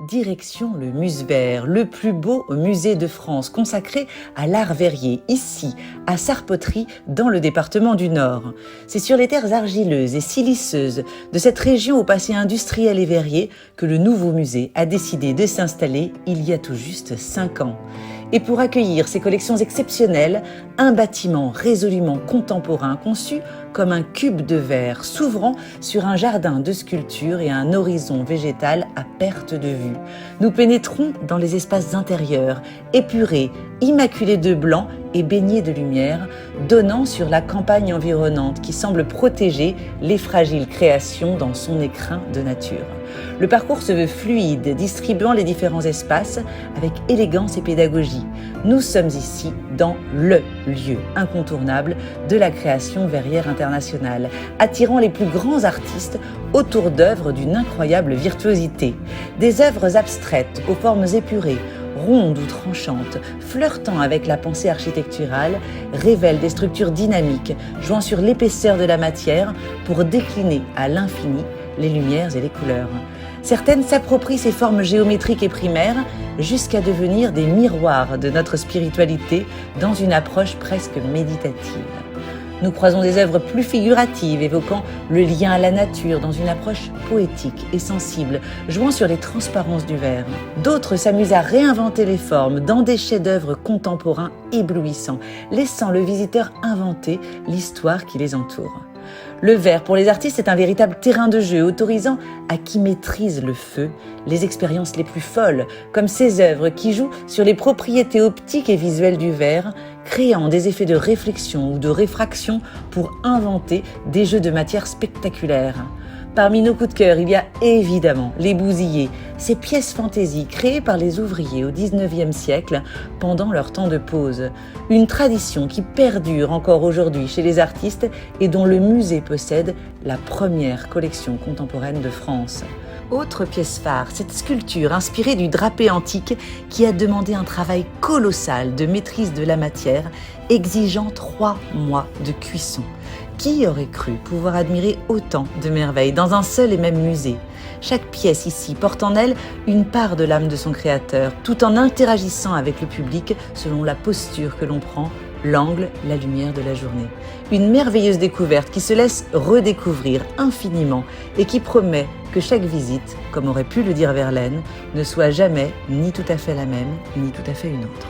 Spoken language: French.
direction le Musevert, le plus beau musée de France consacré à l'art verrier, ici, à Sarpoterie, dans le département du Nord. C'est sur les terres argileuses et siliceuses de cette région au passé industriel et verrier que le nouveau musée a décidé de s'installer il y a tout juste 5 ans. Et pour accueillir ces collections exceptionnelles, un bâtiment résolument contemporain conçu comme un cube de verre s'ouvrant sur un jardin de sculptures et un horizon végétal à perte de vue. Nous pénétrons dans les espaces intérieurs, épurés, immaculés de blanc et baignés de lumière, donnant sur la campagne environnante qui semble protéger les fragiles créations dans son écrin de nature. Le parcours se veut fluide, distribuant les différents espaces avec élégance et pédagogie. Nous sommes ici dans le lieu incontournable de la création verrière internationale, attirant les plus grands artistes autour d'œuvres d'une incroyable virtuosité. Des œuvres abstraites aux formes épurées, rondes ou tranchantes, flirtant avec la pensée architecturale, révèlent des structures dynamiques, jouant sur l'épaisseur de la matière pour décliner à l'infini les lumières et les couleurs. Certaines s'approprient ces formes géométriques et primaires jusqu'à devenir des miroirs de notre spiritualité dans une approche presque méditative. Nous croisons des œuvres plus figuratives évoquant le lien à la nature dans une approche poétique et sensible, jouant sur les transparences du verre. D'autres s'amusent à réinventer les formes dans des chefs-d'œuvre contemporains éblouissants, laissant le visiteur inventer l'histoire qui les entoure. Le verre, pour les artistes, est un véritable terrain de jeu, autorisant à qui maîtrise le feu les expériences les plus folles, comme ces œuvres qui jouent sur les propriétés optiques et visuelles du verre, créant des effets de réflexion ou de réfraction pour inventer des jeux de matière spectaculaires. Parmi nos coups de cœur, il y a évidemment les bousillés, ces pièces fantaisie créées par les ouvriers au XIXe siècle pendant leur temps de pause. Une tradition qui perdure encore aujourd'hui chez les artistes et dont le musée possède la première collection contemporaine de France. Autre pièce phare, cette sculpture inspirée du drapé antique qui a demandé un travail colossal de maîtrise de la matière, exigeant 3 mois de cuisson. Qui aurait cru pouvoir admirer autant de merveilles dans un seul et même musée ? Chaque pièce ici porte en elle une part de l'âme de son créateur, tout en interagissant avec le public selon la posture que l'on prend, l'angle, la lumière de la journée. Une merveilleuse découverte qui se laisse redécouvrir infiniment et qui promet que chaque visite, comme aurait pu le dire Verlaine, ne soit jamais ni tout à fait la même, ni tout à fait une autre.